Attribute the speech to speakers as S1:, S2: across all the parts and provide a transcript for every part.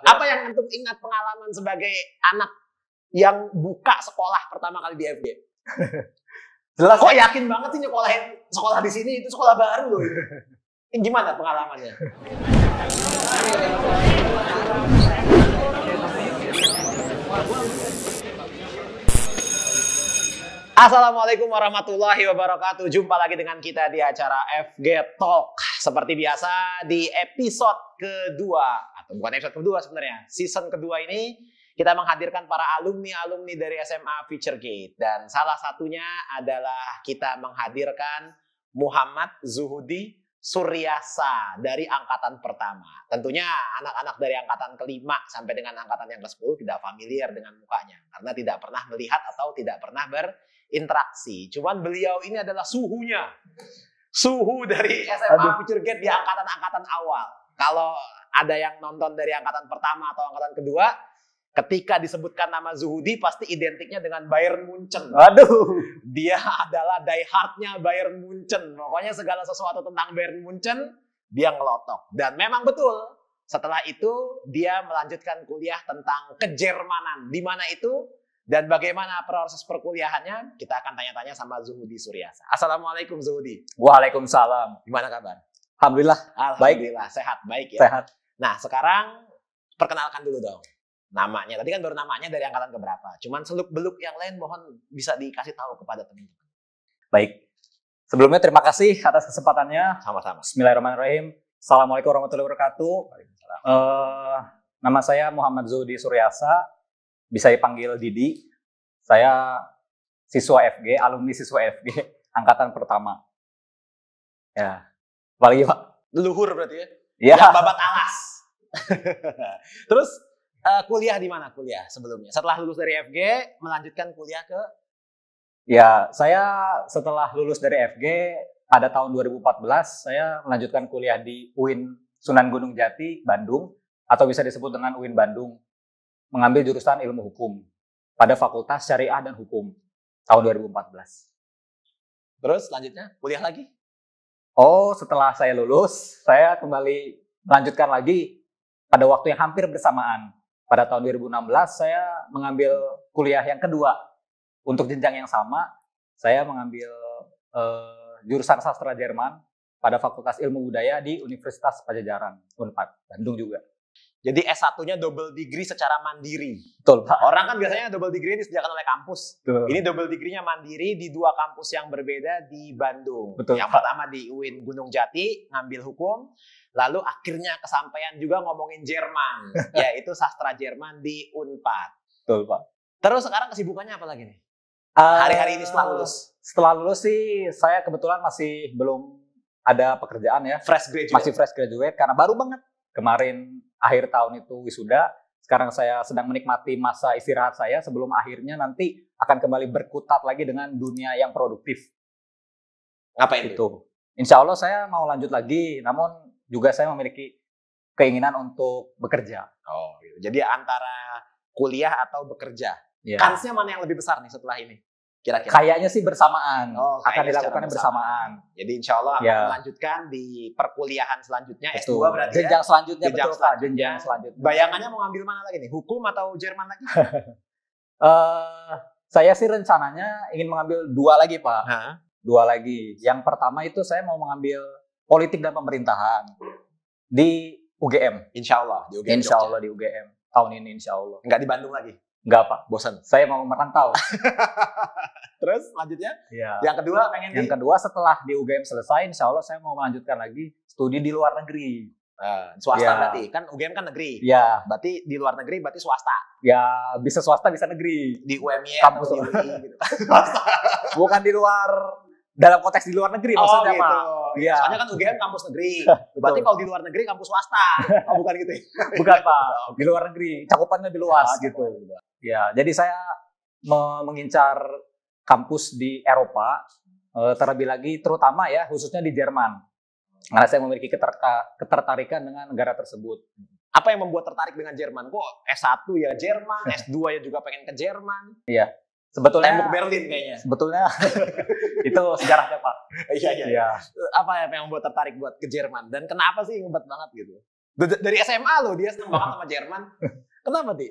S1: Apa yang antum ingat pengalaman sebagai anak yang buka sekolah pertama kali di FG?
S2: Jelas.
S1: Kok yakin banget sih nyekolahin sekolah di sini, itu sekolah baru loh. Gimana pengalamannya? Assalamualaikum warahmatullahi wabarakatuh. Jumpa lagi dengan kita di acara FG Talk. Seperti biasa di episode kedua, atau bukan episode kedua sebenarnya, season kedua ini kita menghadirkan para alumni-alumni dari SMA Futuregate. Dan salah satunya adalah kita menghadirkan Muhammad Zuhudi Suryasa dari angkatan pertama. Tentunya anak-anak dari angkatan kelima sampai dengan angkatan yang ke-10 tidak familiar dengan mukanya karena tidak pernah melihat atau tidak pernah berinteraksi. Cuman beliau ini adalah suhunya. Suhu dari SMA Futuregate di angkatan-angkatan awal. Kalau ada yang nonton dari angkatan pertama atau angkatan kedua, ketika disebutkan nama Zuhudi pasti identiknya dengan Bayern Munchen.
S2: Aduh,
S1: dia adalah diehardnya Bayern Munchen. Pokoknya segala sesuatu tentang Bayern Munchen dia ngelotok. Dan memang betul, setelah itu dia melanjutkan kuliah tentang kejermanan. Di mana itu dan bagaimana proses perkuliahannya, kita akan tanya-tanya sama Zuhudi Suryasa. Assalamualaikum Zuhudi.
S2: waalaikumsalam.
S1: Gimana kabar?
S2: Alhamdulillah.
S1: Alhamdulillah, sehat, baik ya.
S2: Sehat.
S1: Nah, sekarang perkenalkan dulu dong namanya. Tadi kan baru namanya dari angkatan keberapa. Cuman seluk-beluk yang lain mohon bisa dikasih tahu kepada teman-teman.
S2: Baik. Sebelumnya terima kasih atas kesempatannya.
S1: Sama-sama.
S2: Bismillahirrahmanirrahim. Assalamualaikum warahmatullahi wabarakatuh. Nama saya Muhammad Zuhudi Suryasa. Bisa dipanggil Didi. Saya siswa FG, alumni siswa FG angkatan pertama. Ya. Apalagi Pak?
S1: Leluhur berarti ya?
S2: Ya.
S1: Yang babat alas. Terus kuliah di mana kuliah sebelumnya? Setelah lulus dari FG, melanjutkan kuliah ke?
S2: Ya, saya setelah lulus dari FG pada tahun 2014, saya melanjutkan kuliah di UIN Sunan Gunung Jati, Bandung, atau bisa disebut dengan UIN Bandung, mengambil jurusan ilmu hukum pada Fakultas Syariah dan Hukum tahun 2014.
S1: Terus selanjutnya kuliah lagi?
S2: Oh, setelah saya lulus, saya kembali melanjutkan lagi pada waktu yang hampir bersamaan. Pada tahun 2016 saya mengambil kuliah yang kedua. Untuk jenjang yang sama, saya mengambil jurusan sastra Jerman pada Fakultas Ilmu Budaya di Universitas Padjadjaran, Unpad, Bandung juga.
S1: Jadi S1-nya double degree secara mandiri.
S2: Betul, Pak.
S1: Orang kan biasanya double degree disediakan oleh kampus.
S2: Betul.
S1: Ini double degree-nya mandiri di dua kampus yang berbeda di Bandung.
S2: Betul,
S1: yang
S2: Pak.
S1: pertama di UIN Gunung Jati, ngambil hukum. Lalu akhirnya kesampaian juga ngomongin Jerman, yaitu sastra Jerman di Unpad.
S2: Betul, Pak.
S1: Terus sekarang kesibukannya apa lagi nih? Hari-hari ini setelah lulus?
S2: Setelah lulus sih, saya kebetulan masih belum ada pekerjaan ya.
S1: Fresh graduate?
S2: Masih fresh graduate, karena baru banget. Kemarin akhir tahun itu wisuda. Sekarang saya sedang menikmati masa istirahat saya sebelum akhirnya nanti akan kembali berkutat lagi dengan dunia yang produktif.
S1: Ngapain itu?
S2: Insya Allah saya mau lanjut lagi, namun juga saya memiliki keinginan untuk bekerja.
S1: Oh, gitu. Jadi antara kuliah atau bekerja,
S2: Ya.
S1: kansnya mana yang lebih besar nih setelah ini? Kira-kira?
S2: Kayaknya sih bersamaan,
S1: Oh,
S2: akan
S1: kayaknya
S2: dilakukannya
S1: secara
S2: bersamaan.
S1: Jadi insya Allah akan
S2: Ya.
S1: melanjutkan di perkuliahan selanjutnya,
S2: Betul.
S1: S2 berarti
S2: Jenjang
S1: ya?
S2: selanjutnya,
S1: Jenjang
S2: betul Pak.
S1: selanjutnya.
S2: Jenjang selanjutnya.
S1: Bayangannya mau ngambil mana lagi nih? Hukum atau Jerman lagi?
S2: Saya sih rencananya ingin mengambil dua lagi Pak.
S1: Hah?
S2: Dua lagi. Yang pertama itu saya mau mengambil politik dan pemerintahan di UGM.
S1: Insya Allah di UGM
S2: Insya
S1: Jogja.
S2: Allah di UGM tahun ini insya Allah.
S1: Nggak di Bandung lagi?
S2: Enggak Pak,
S1: Bosan?
S2: saya mau merantau.
S1: Terus selanjutnya?
S2: Ya.
S1: Yang kedua pengen
S2: Yang kedua setelah di UGM selesai, insya Allah saya mau melanjutkan lagi studi di luar negeri.
S1: swasta
S2: Ya.
S1: berarti? Kan UGM kan negeri.
S2: Ya,
S1: Berarti di luar negeri berarti swasta.
S2: ya bisa swasta bisa negeri.
S1: Di UMY
S2: Kampus.
S1: atau di UI gitu. Swasta.
S2: Bukan di luar, dalam konteks di luar negeri maksudnya
S1: gitu.
S2: Pak. Iya.
S1: Soalnya kan UGM kampus negeri. Berarti kalau di luar negeri kampus swasta. Oh, bukan gitu ya?
S2: Bukan Pak, di luar negeri, cakupannya lebih luas gitu.
S1: Gitu.
S2: Ya, jadi saya mengincar kampus di Eropa, terlebih lagi terutama ya khususnya di Jerman. Karena saya memiliki ketertarikan dengan negara tersebut.
S1: Apa yang membuat tertarik dengan Jerman? Kok S1 ya Jerman, S2 ya juga pengen ke Jerman.
S2: Iya. Sebetulnya
S1: Tembok Berlin kayaknya.
S2: Sebetulnya itu sejarahnya Pak.
S1: Iya.
S2: Iya.
S1: Apa yang membuat tertarik buat ke Jerman dan kenapa sih ngebat banget gitu? Dari SMA loh dia seneng banget sama Jerman. Kenapa, Di?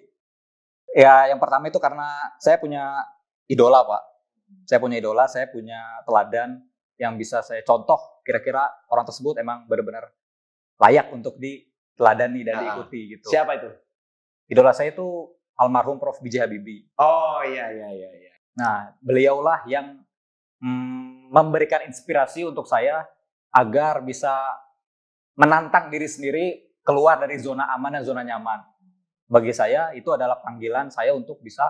S2: Ya, yang pertama itu karena saya punya idola, Pak. Saya punya idola, saya punya teladan yang bisa saya contoh. Kira-kira orang tersebut emang benar-benar layak untuk diteladani dan diikuti gitu.
S1: Siapa itu?
S2: Idola saya itu almarhum Prof. B.J. Habibie.
S1: Oh iya.
S2: Nah, beliaulah yang memberikan inspirasi untuk saya agar bisa menantang diri sendiri keluar dari zona aman dan zona nyaman. Bagi saya itu adalah panggilan saya untuk bisa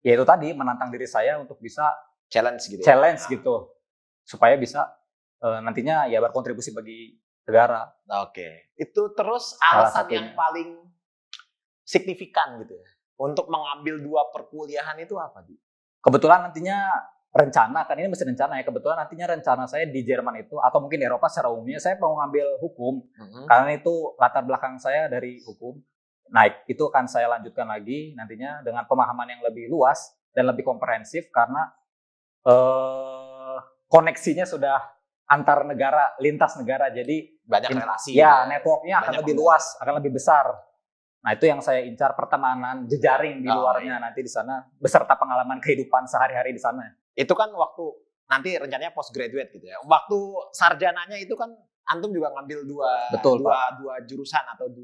S2: yaitu tadi menantang diri saya untuk bisa
S1: challenge gitu.
S2: Supaya bisa nantinya ya berkontribusi bagi negara.
S1: Oke. Itu terus alasan yang paling signifikan gitu ya untuk mengambil 2 perkuliahan itu apa, Di?
S2: Kebetulan nantinya rencana, kan ini masih rencana ya, kebetulan nantinya rencana saya di Jerman itu, atau mungkin di Eropa secara umumnya, saya mau ngambil hukum, karena itu latar belakang saya dari hukum. Nah, itu akan saya lanjutkan lagi nantinya dengan pemahaman yang lebih luas dan lebih komprehensif, karena koneksinya sudah antar negara, lintas negara, jadi
S1: banyak relasi.
S2: Ya, networknya akan lebih luas, akan lebih besar. Nah, itu yang saya incar, pertemanan, jejaring di luarnya nanti di sana, beserta pengalaman kehidupan sehari-hari di sana.
S1: Itu kan waktu nanti rencananya postgraduate gitu ya. Waktu sarjananya itu kan antum juga ngambil dua jurusan atau 2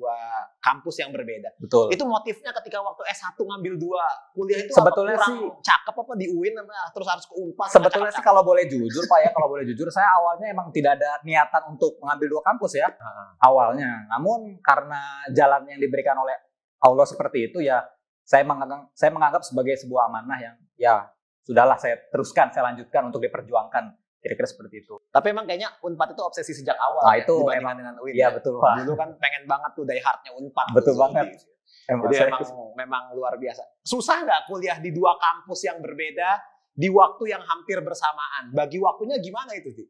S1: kampus yang berbeda.
S2: Betul.
S1: Itu motifnya ketika waktu S1 ngambil 2 kuliah itu
S2: sebetulnya
S1: apa, kurang cakep apa di UIN terus harus ke Unpad?
S2: Sebetulnya sih kalau boleh jujur Pak ya, kalau boleh jujur, saya awalnya emang tidak ada niatan untuk mengambil 2 kampus ya. Awalnya. Namun karena jalan yang diberikan oleh Allah seperti itu ya, saya menganggap sebagai sebuah amanah yang ya sudahlah saya teruskan, saya lanjutkan untuk diperjuangkan. Kira-kira seperti itu.
S1: Tapi emang kayaknya Unpad itu obsesi sejak awal.
S2: Nah, itu
S1: dibandingkan dengan UIN.
S2: Iya, betul, Pak.
S1: Dulu kan pengen banget tuh die hardnya Unpad.
S2: Betul banget.
S1: Jadi memang luar biasa. Susah nggak kuliah di 2 kampus yang berbeda di waktu yang hampir bersamaan? Bagi waktunya gimana itu, Di?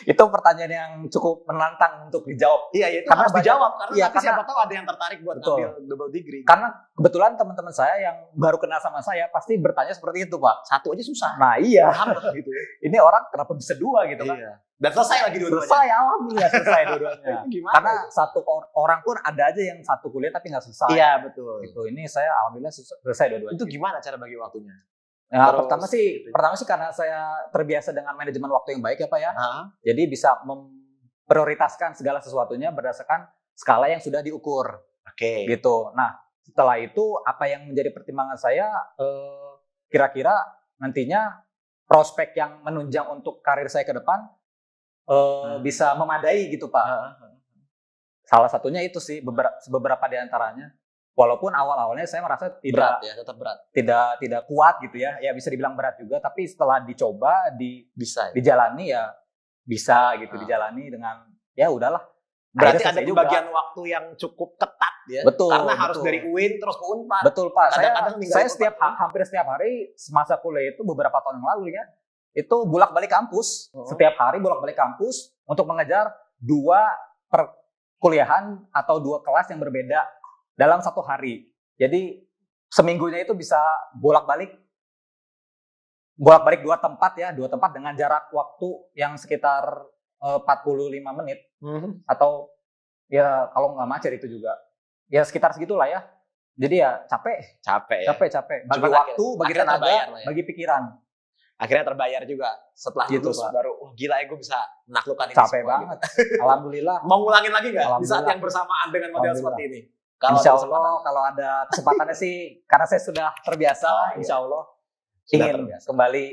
S2: Itu pertanyaan yang cukup menantang untuk dijawab.
S1: Iya, itu karena harus dijawab karena
S2: iya,
S1: nanti siapa tahu ada yang tertarik buat ngambil double degree.
S2: Karena kebetulan teman-teman saya yang baru kenal sama saya pasti bertanya seperti itu, Pak.
S1: 1 aja susah.
S2: Nah, iya.
S1: Gitu ya.
S2: Ini orang kenapa bisa 2 gitu kan?
S1: Iya. Dan selesai lagi dua-duanya.
S2: Selesai, alhamdulillah selesai dua-duanya. Karena satu orang pun ada aja yang satu kuliah tapi nggak selesai.
S1: Iya, betul.
S2: Gitu. Ini saya alhamdulillah selesai dua-duanya.
S1: Itu gimana cara bagi waktunya?
S2: Ya, pertama sih karena saya terbiasa dengan manajemen waktu yang baik ya Pak ya. Jadi bisa memprioritaskan segala sesuatunya berdasarkan skala yang sudah diukur.
S1: Oke.
S2: Gitu. Nah, setelah itu apa yang menjadi pertimbangan saya kira-kira nantinya prospek yang menunjang untuk karir saya ke depan bisa memadai gitu Pak. Salah satunya itu sih beberapa di antaranya. Walaupun awal-awalnya saya merasa
S1: tetap berat.
S2: Tidak kuat gitu ya. Ya bisa dibilang berat juga, tapi setelah dicoba dijalani ya bisa gitu, dijalani dengan ya udahlah.
S1: Berarti ada pembagian waktu yang cukup ketat ya.
S2: Betul.
S1: Karena harus dari UIN terus ke Unpad.
S2: Betul Pak. Saya hampir setiap hari semasa kuliah itu beberapa tahun yang lalu ya, itu bolak-balik kampus. Setiap hari bolak-balik kampus untuk mengejar 2 perkuliahan atau 2 kelas yang berbeda dalam 1 hari. Jadi seminggunya itu bisa bolak-balik 2 tempat ya, 2 tempat dengan jarak waktu yang sekitar 45 menit atau ya kalau nggak macet itu juga ya sekitar segitulah ya. Jadi ya capek. Bagi waktu, bagi tenaga, bagi pikiran.
S1: Akhirnya terbayar juga setelah
S2: gitu,
S1: lulus baru gila ya gue bisa menaklukkan ini
S2: capek banget gitu. Alhamdulillah.
S1: Mau ngulangin lagi nggak di saat yang bersamaan dengan model seperti ini?
S2: Insya Allah kalau ada kesempatannya sih, karena saya sudah terbiasa, insya Allah ingin kembali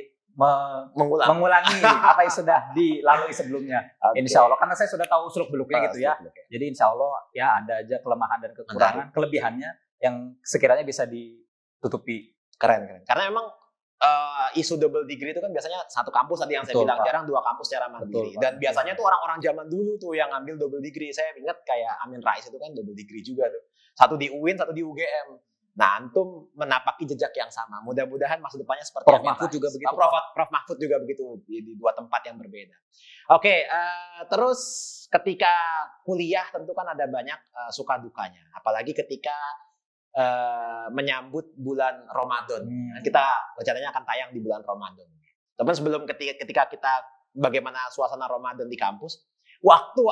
S2: mengulangi apa yang sudah dilalui sebelumnya. Insya Allah, karena saya sudah tahu seluk beluknya gitu ya. Jadi insya Allah ya ada aja kelemahan dan kekurangan, kelebihannya yang sekiranya bisa ditutupi.
S1: Keren. Karena memang isu double degree itu kan biasanya 1 kampus tadi yang saya bilang, jarang 2 kampus secara mandiri. Dan biasanya tuh orang-orang zaman dulu tuh yang ngambil double degree. Saya ingat kayak Amin Rais itu kan double degree juga tuh. 1 di UIN, 1 di UGM. Nah, antum menapaki jejak yang sama. Mudah-mudahan masa depannya seperti
S2: Prof Mahfud juga begitu.
S1: Prof Mahfud juga begitu di 2 tempat yang berbeda. Oke, terus ketika kuliah tentu kan ada banyak suka dukanya. Apalagi ketika menyambut bulan Ramadan. Kita rencananya akan tayang di bulan Ramadan. Tapi sebelum ketika kita bagaimana suasana Ramadan di kampus, waktu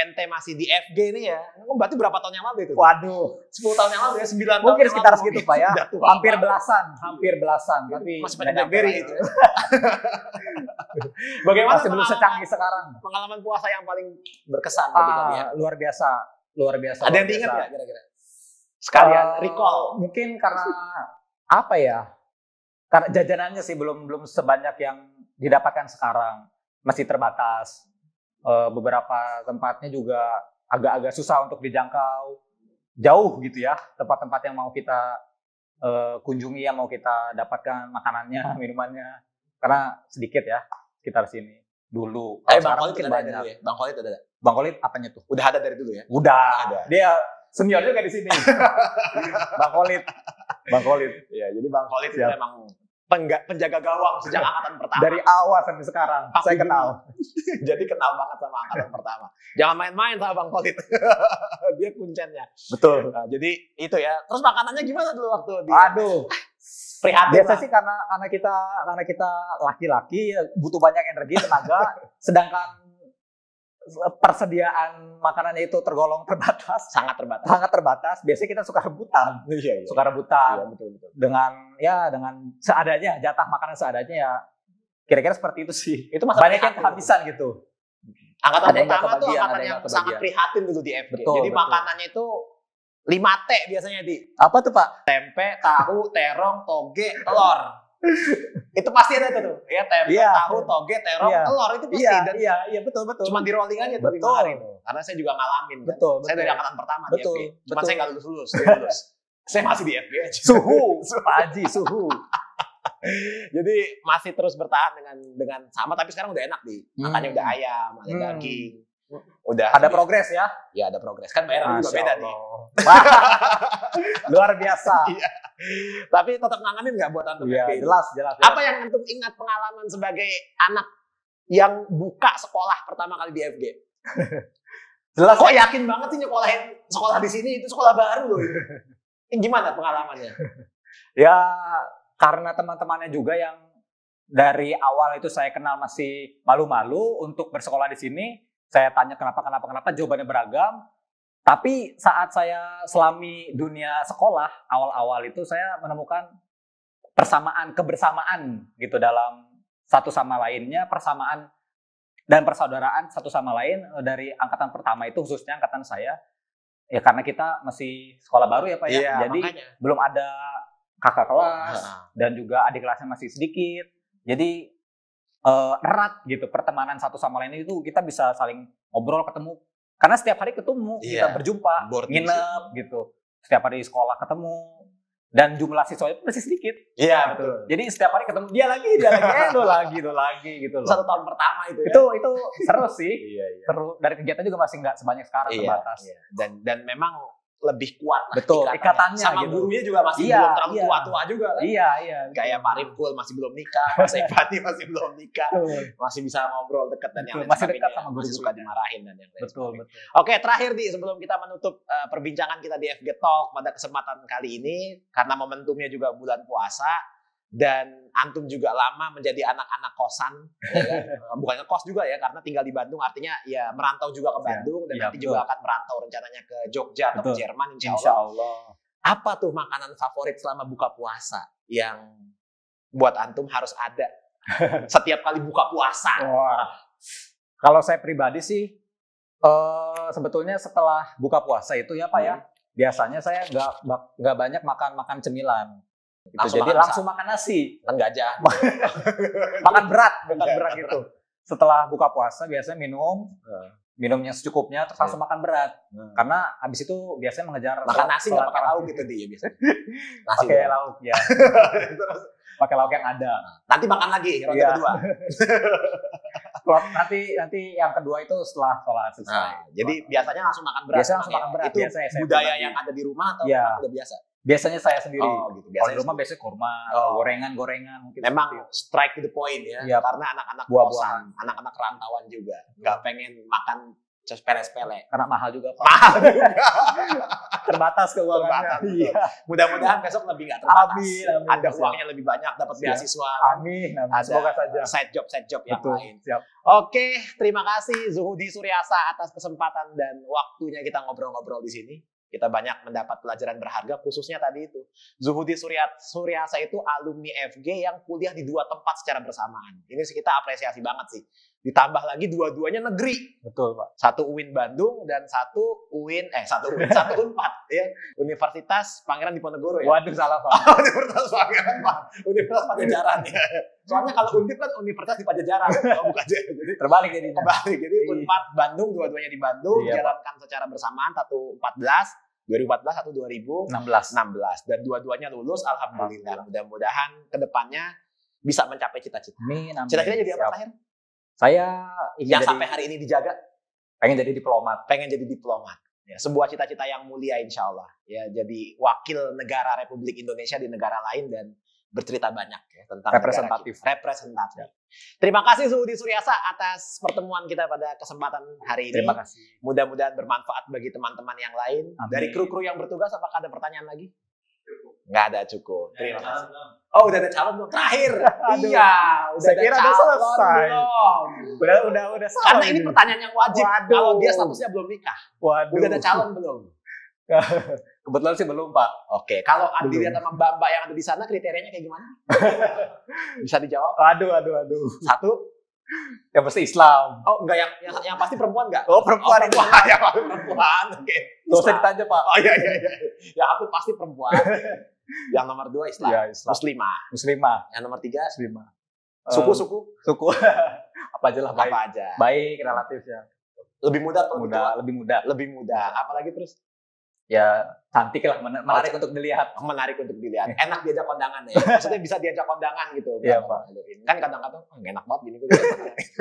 S1: ente masih di FG nih ya, berarti berapa tahun yang lalu itu?
S2: Waduh,
S1: 10 tahun yang lalu ya, 9 tahun
S2: mungkin
S1: yang
S2: sekitar
S1: lalu,
S2: segitu Pak ya.
S1: Udah tua
S2: Hampir
S1: banget.
S2: belasan, tapi
S1: Masih pakai
S2: nggak nyampe
S1: BlackBerry
S2: lah
S1: itu. Bagaimana
S2: Masih belum secanggih sekarang.
S1: pengalaman puasa yang paling berkesan ketika dia?
S2: Luar biasa.
S1: Ada yang diingat nggak kira-kira? Sekalian recall.
S2: Mungkin karena apa ya? Karena jajanannya sih belum sebanyak yang didapatkan sekarang, masih terbatas. Beberapa tempatnya juga agak-agak susah untuk dijangkau, jauh gitu ya, tempat-tempat yang mau kita kunjungi, yang mau kita dapatkan makanannya, minumannya, karena sedikit ya sekitar sini dulu.
S1: Bang Khalid mungkin banyak. Dulu ya? Bang Khalid ada.
S2: Bang Khalid apanya tuh?
S1: Udah ada dari dulu ya?
S2: Udah
S1: ada.
S2: Dia senior juga di sini. Bang Khalid.
S1: Ya, jadi Bang Khalid itu memang penjaga gawang sejak angkatan pertama.
S2: Dari awal sampai sekarang saya kenal.
S1: Jadi kenal banget sama angkatan pertama. Jangan main-main sama Bang Khalid. Dia kuncennya.
S2: Betul.
S1: Nah, jadi itu ya. Terus makanannya gimana dulu waktu di?
S2: Aduh.
S1: Prihatin.
S2: Biasa sih karena kita laki-laki butuh banyak energi, tenaga, sedangkan persediaan makanannya itu tergolong terbatas,
S1: sangat terbatas.
S2: Biasanya kita suka rebutan.
S1: Iya.
S2: Suka rebutan.
S1: Iya, betul.
S2: Dengan seadanya, jatah makanan seadanya ya. Kira-kira seperti itu sih.
S1: Itu
S2: banyak yang kehabisan gitu.
S1: Angkatan pertama tuh angkatan yang sangat prihatin gitu di FG.
S2: Betul,
S1: jadi makanannya itu 5T biasanya di.
S2: Apa tuh Pak?
S1: Tempe, tahu, terong, toge, telur. Itu pasti ada tuh. Ya, tempe, tahu, toge, terong, telur itu pasti.
S2: Iya, betul.
S1: Cuma di rolling aja tuh 5 hari itu. Karena saya juga ngalamin.
S2: Betul.
S1: Saya dari angkatan pertama di FG. Cuma saya nggak lulus. Saya masih di FG aja.
S2: Suhu. Pak Haji, suhu.
S1: Jadi masih terus bertahan dengan sama, tapi sekarang udah enak di. Makanya udah ayam, ada daging. Udah
S2: ada progres ya?
S1: Ya ada progres. Kan bayarnya juga beda nih.
S2: Luar biasa.
S1: Iya. Tapi tetap ngangenin nggak buat antum?
S2: Iya, jelas.
S1: Apa yang antum ingat pengalaman sebagai anak yang buka sekolah pertama kali di FG?
S2: Jelas.
S1: Kok yakin banget sih nyekolahin sekolah di sini itu sekolah baru loh. Gimana pengalamannya?
S2: Ya karena teman-temannya juga yang dari awal itu saya kenal masih malu-malu untuk bersekolah di sini. Saya tanya kenapa, jawabannya beragam. Tapi saat saya selami dunia sekolah, awal-awal itu saya menemukan kebersamaan gitu dalam satu sama lainnya, persamaan dan persaudaraan satu sama lain dari angkatan pertama itu, khususnya angkatan saya. Ya karena kita masih sekolah baru ya Pak ya, jadi makanya belum ada kakak kelas dan juga adik kelasnya masih sedikit. Jadi erat gitu pertemanan satu sama lain itu, kita bisa saling ngobrol, ketemu karena setiap hari ketemu, kita berjumpa, nginep gitu, setiap hari sekolah ketemu dan jumlah siswa itu masih sedikit.
S1: Iya betul.
S2: Jadi setiap hari ketemu dia lagi itu lagi gitu loh.
S1: 1 tahun pertama itu ya.
S2: Itu seru sih. Iya. Seru, dari kegiatan juga masih nggak sebanyak sekarang, terbatas.
S1: Iya. Dan memang lebih kuat lah.
S2: Betul, ikatannya
S1: sama
S2: gitu.
S1: Gurunya juga masih belum terlalu tua-tua juga kan.
S2: Iya.
S1: Kayak Pak Rifkul masih belum nikah, Mas Ekbati masih belum nikah. Masih bisa ngobrol dekat dan yang lain.
S2: Masih dekat sama guru,
S1: suka dimarahin dan yang lain.
S2: Betul.
S1: Oke, terakhir sebelum kita menutup perbincangan kita di FG Talk pada kesempatan kali ini, karena momentumnya juga bulan puasa dan antum juga lama menjadi anak-anak kosan, ya kan? Bukan ngekos juga ya, karena tinggal di Bandung, artinya ya merantau juga ke Bandung dan nanti juga akan merantau rencananya ke Jogja atau ke Jerman insya Allah. Apa tuh makanan favorit selama buka puasa yang buat antum harus ada setiap kali buka puasa?
S2: Wah, kalau saya pribadi sih sebetulnya setelah buka puasa itu ya Pak ya, biasanya saya nggak banyak makan cemilan. Gitu. Jadi langsung makan nasi,
S1: gajah.
S2: makan berat gitu. Setelah buka puasa biasanya minumnya secukupnya, terus langsung makan berat. Karena habis itu biasanya mengejar
S1: makan nasi nggak pakai lauk gitu dia biasanya. Nasi
S2: pakai lauk ya. Pakai lauk yang ada.
S1: Nanti makan lagi ronde kedua.
S2: Nanti yang kedua itu setelah sholat selesai.
S1: Jadi biasanya langsung makan berat.
S2: Biasanya langsung makan berat.
S1: Itu budaya yang ada di rumah atau udah biasa?
S2: Biasanya saya sendiri.
S1: Gitu.
S2: Kalau di rumah biasanya kurma, gorengan mungkin.
S1: Memang strike to the point ya. Karena anak-anak kosan, anak-anak rantauan juga nggak pengen makan sepele-sepele.
S2: Karena mahal juga Pak.
S1: Mahal juga.
S2: terbatas keuangannya.
S1: Terbatas, betul.
S2: Iya.
S1: Mudah-mudahan besok lebih nggak terbatas.
S2: Amin, amin.
S1: Ada
S2: Siap.
S1: uangnya lebih banyak, dapat
S2: Siap.
S1: beasiswa.
S2: Amin.
S1: Ada
S2: Semoga saja.
S1: side job yang
S2: Betul.
S1: lain.
S2: Siap.
S1: Oke, terima kasih Zuhudi Suryasa atas kesempatan dan waktunya kita ngobrol-ngobrol di sini. Kita banyak mendapat pelajaran berharga, khususnya tadi itu. Zuhudi Suryasa itu alumni FG yang kuliah di 2 tempat secara bersamaan. Ini sih kita apresiasi banget sih. Ditambah lagi dua-duanya negeri.
S2: Betul, Pak.
S1: Satu UIN Bandung dan satu satu Unpad ya. Universitas Pangeran Diponegoro ya.
S2: Waduh, salah, Pak.
S1: Universitas Pangeran, Pak. Universitas Pajajaran ya. Soalnya kalau Undip kan universitas di Pajajaran, bukan aja. Jadi
S2: Terbalik jadinya.
S1: kembali. Jadi Unpad Bandung, dua-duanya di Bandung,
S2: Iya,
S1: jalankan secara bersamaan, satu 2014, satu 2016.
S2: 16.
S1: Dan dua-duanya lulus, alhamdulillah. Mudah-mudahan kedepannya bisa mencapai cita-cita.
S2: Amin, amin.
S1: Cita-cita jadi apa
S2: Siap.
S1: terakhir?
S2: Saya ingin
S1: Yang
S2: jadi,
S1: sampai hari ini dijaga,
S2: pengen jadi diplomat.
S1: pengen jadi diplomat. Ya, sebuah cita-cita yang mulia insya Allah. Ya, jadi wakil negara Republik Indonesia di negara lain dan bercerita banyak ya tentang
S2: Representatif.
S1: negara kita. Representatif. Terima kasih Zuhudi Suryasa atas pertemuan kita pada kesempatan hari ini.
S2: Terima kasih.
S1: Mudah-mudahan bermanfaat bagi teman-teman yang lain.
S2: Amin.
S1: Dari kru-kru yang bertugas, apakah ada pertanyaan lagi? Nggak ada, cukup. Terima kasih. Oh, udah ada calon belum? Terakhir.
S2: Aduh.
S1: Iya, udah
S2: Saya
S1: ada
S2: kira udah
S1: calon
S2: selesai.
S1: belum.
S2: Udah salah.
S1: Karena ini pertanyaan yang wajib.
S2: Waduh.
S1: Kalau dia statusnya belum nikah.
S2: Waduh.
S1: Udah ada calon belum?
S2: Kebetulan sih belum, Pak.
S1: Oke, kalau
S2: Belum.
S1: dilihat sama mbak-mbak yang ada di sana, kriterianya kayak gimana? Bisa dijawab?
S2: Aduh.
S1: Satu.
S2: Yang pasti Islam.
S1: Oh, enggak, yang pasti perempuan enggak?
S2: Oh, perempuan.
S1: perempuan. Ya, perempuan. Oke.
S2: Gak usah ditanya, Pak.
S1: Oh iya. Ya, aku pasti perempuan. Yang nomor 2 Islam.
S2: Ya, Islam.
S1: Muslimah.
S2: Muslimah.
S1: Yang nomor 3
S2: Muslimah.
S1: suku-suku.
S2: Suku. Apa aja lah, baik.
S1: Apa aja?
S2: Baik, relatif ya.
S1: Lebih muda atau lebih tua?
S2: Lebih muda.
S1: Lebih muda. Apalagi terus
S2: Ya, cantik lah, menarik untuk dilihat.
S1: menarik untuk dilihat. Enak diajak kondangan ya. Maksudnya bisa diajak kondangan gitu.
S2: Iya, Pak.
S1: Kan kadang-kadang enak banget gini gue.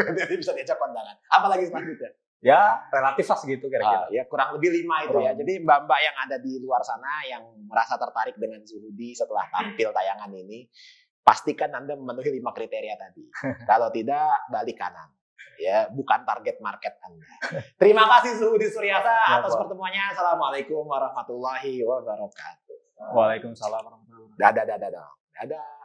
S1: Jadi bisa diajak kondangan. Apalagi selanjutnya?
S2: Ya, relatif lah segitu kira-kira.
S1: Ya kurang lebih 5 itu ya. Jadi mbak-mbak yang ada di luar sana yang merasa tertarik dengan Zuhudi setelah tampil tayangan ini, pastikan Anda memenuhi 5 kriteria tadi. Kalau tidak, balik kanan. Ya, bukan target market Anda. Terima kasih Zuhudi Suryasa atas
S2: Pak.
S1: pertemuannya. Assalamualaikum warahmatullahi wabarakatuh.
S2: Waalaikumsalam warahmatullahi wabarakatuh.
S1: Dadah.